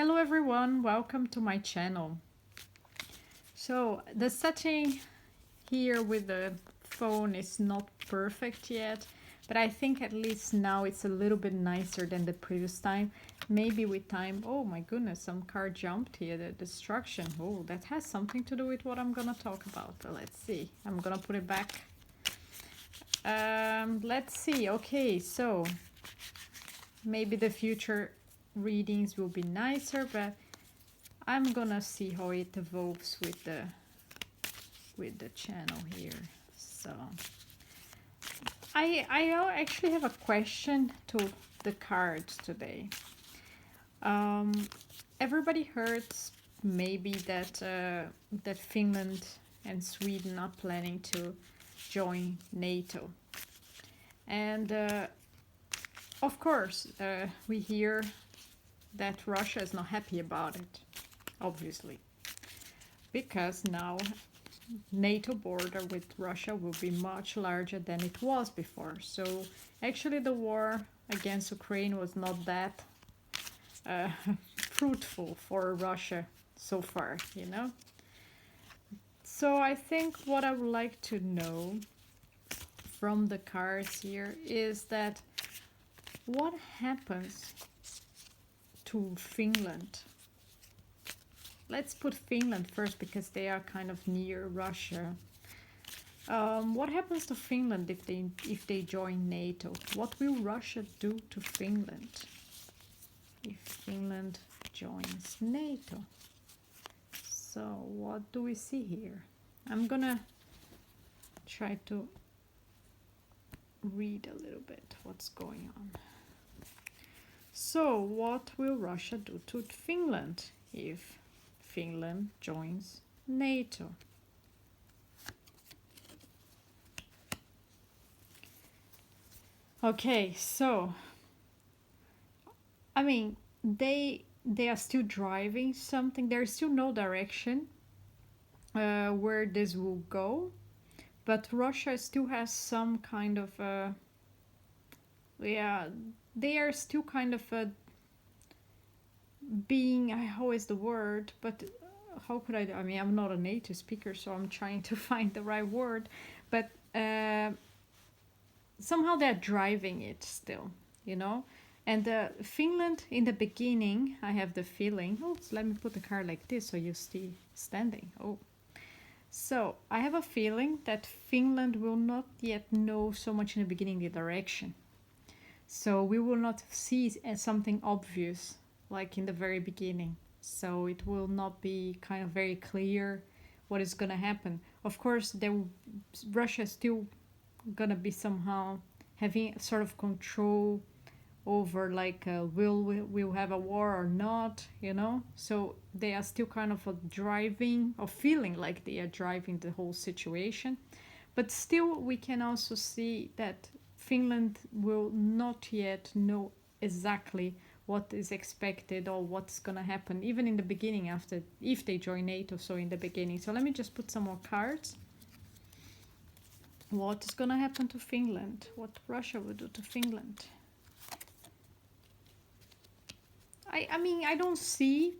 Hello everyone, welcome to my channel. So the setting here with the phone is not perfect yet, but I think at least now it's a little bit nicer than the previous time. Maybe with time, oh my goodness, some car jumped here, the destruction. Oh, that has something to do with what I'm gonna talk about. Let's see, I'm gonna put it back. Let's see, okay, so maybe the future readings will be nicer, but I'm gonna see how it evolves with the channel here. So I actually have a question to the cards today. Everybody heard maybe that Finland and Sweden are planning to join NATO, and of course we hear that Russia is not happy about it, obviously, because now NATO border with Russia will be much larger than it was before. So actually the war against Ukraine was not that fruitful for Russia so far, you know. So I think what I would like to know from the cards here is that what happens to Finland. Let's put Finland first because they are kind of near Russia. What happens to Finland if they join NATO? What will Russia do to Finland if Finland joins NATO? So what do we see here? I'm gonna try to read a little bit what's going on. So what will Russia do to Finland if Finland joins NATO? Okay, so I mean they are still driving something. There's still no direction where this will go, but Russia still has some kind of they are still kind of being, how is the word, but how could I mean, I'm not a native speaker, so I'm trying to find the right word, but somehow they're driving it still, you know. And Finland in the beginning, I have the feeling, so let me put the card like this so you see standing. So I have a feeling that Finland will not yet know so much in the beginning the direction. So we will not see something obvious like in the very beginning. So it will not be kind of very clear what is going to happen. Of course, Russia is still going to be somehow having sort of control over, like, will have a war or not, you know? So they are still kind of driving, or feeling like they are driving the whole situation. But still, we can also see that Finland will not yet know exactly what is expected or what's gonna happen, even in the beginning, after, if they join NATO, so in the beginning. So let me just put some more cards. What is gonna happen to Finland? What Russia will do to Finland? I mean, I don't see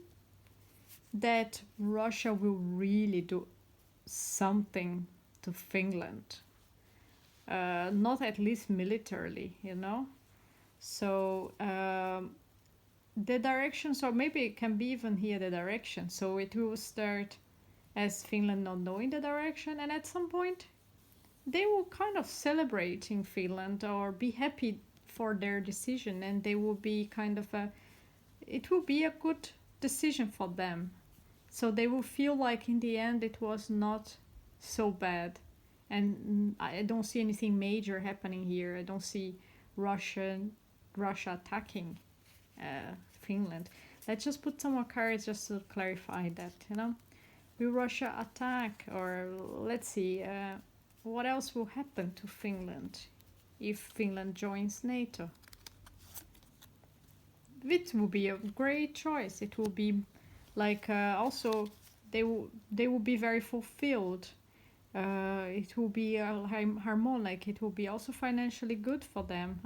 that Russia will really do something to Finland. Not at least militarily, you know. So the direction, so maybe it can be even here the direction. So it will start as Finland not knowing the direction, and at some point they will kind of celebrate in Finland or be happy for their decision, and they will be kind of it will be a good decision for them. So they will feel like in the end it was not so bad. And I don't see anything major happening here. I don't see Russia attacking Finland. Let's just put some more cards just to clarify that, you know. Will Russia attack? Or let's see, what else will happen to Finland if Finland joins NATO? It will be a great choice. It will be like also they will be very fulfilled. It will be harmonic. It will be also financially good for them.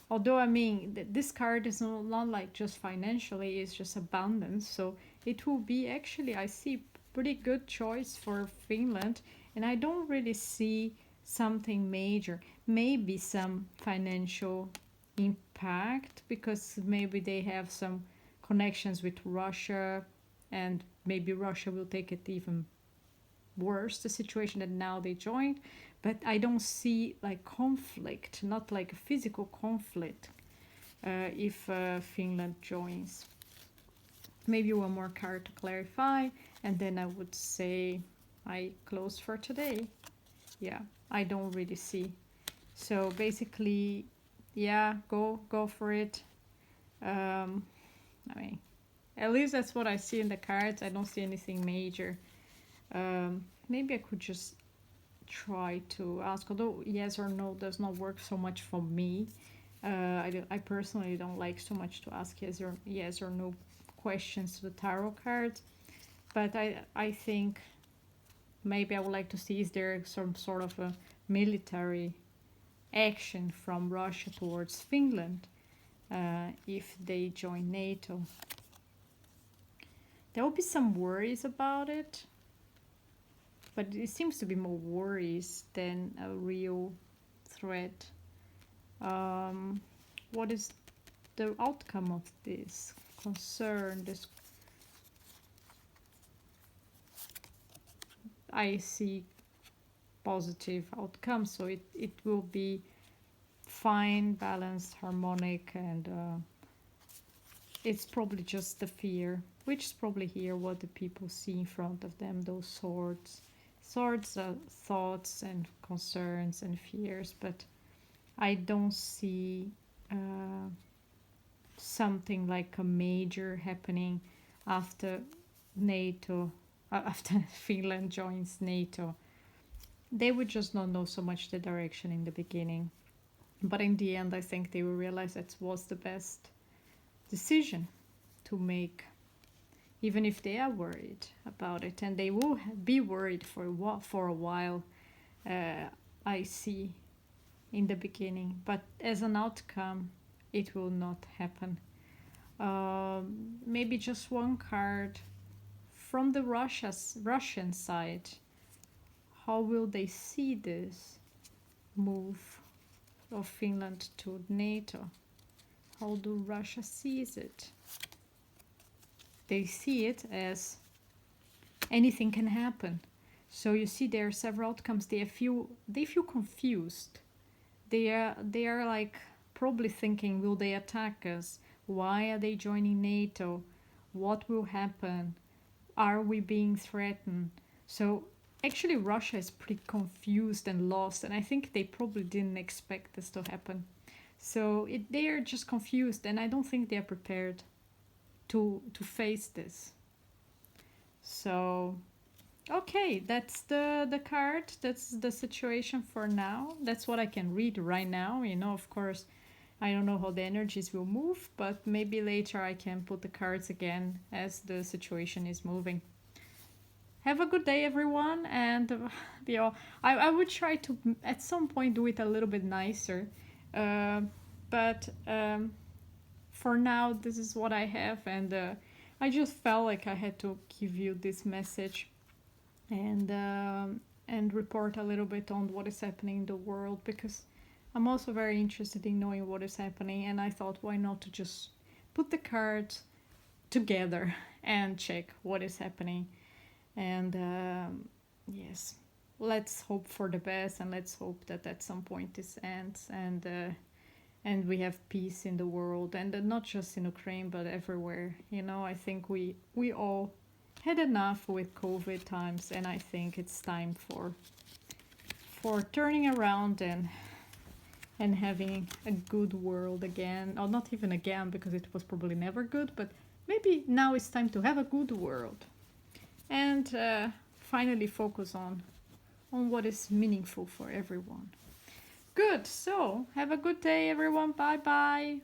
Although, I mean, this card is not like just financially, it's just abundance. So it will be actually, I see, pretty good choice for Finland. And I don't really see something major. Maybe some financial impact because maybe they have some connections with Russia, and maybe Russia will take it even worse, the situation that now they joined. But I don't see like conflict, not like a physical conflict, if Finland joins. Maybe one more card to clarify, and then I would say I close for today. Yeah, I don't really see. So basically, yeah, go for it. I mean, at least that's what I see in the cards. I don't see anything major. Maybe I could just try to ask, although yes or no does not work so much for me. I personally don't like so much to ask yes or no questions to the tarot cards, but I think maybe I would like to see, is there some sort of a military action from Russia towards Finland if they join NATO. There will be some worries about it, but it seems to be more worries than a real threat. What is the outcome of this concern? This I see positive outcome, so it will be fine, balanced, harmonic, and it's probably just the fear, which is probably here what the people see in front of them, those swords. Swords are thoughts and concerns and fears, but I don't see something like a major happening after NATO, after Finland joins NATO. They would just not know so much the direction in the beginning. But in the end, I think they will realize that was the best decision to make, even if they are worried about it. And they will be worried for a while, I see, in the beginning. But as an outcome, it will not happen. Maybe just one card from the Russian side. How will they see this move of Finland to NATO? How do Russia sees it? They see it as anything can happen. So you see there are several outcomes. They feel confused. They are like probably thinking, will they attack us? Why are they joining NATO? What will happen? Are we being threatened? So actually Russia is pretty confused and lost, and I think they probably didn't expect this to happen. So they are just confused, and I don't think they are prepared to face this. So okay, that's the card. That's the situation for now. That's what I can read right now. Of course, I don't know how the energies will move, but maybe later I can put the cards again as the situation is moving. Have a good day, everyone, and I would try to at some point do it a little bit nicer, but for now this is what I have, and I just felt like I had to give you this message and report a little bit on what is happening in the world, because I'm also very interested in knowing what is happening, and I thought, why not to just put the cards together and check what is happening. And yes, let's hope for the best, and let's hope that at some point this ends, and we have peace in the world, and not just in Ukraine but everywhere. I think we all had enough with COVID times, and I think it's time for turning around and having a good world again, or not even again, because it was probably never good, but maybe now it's time to have a good world. And finally focus on what is meaningful for everyone. Good, so have a good day, everyone. Bye bye.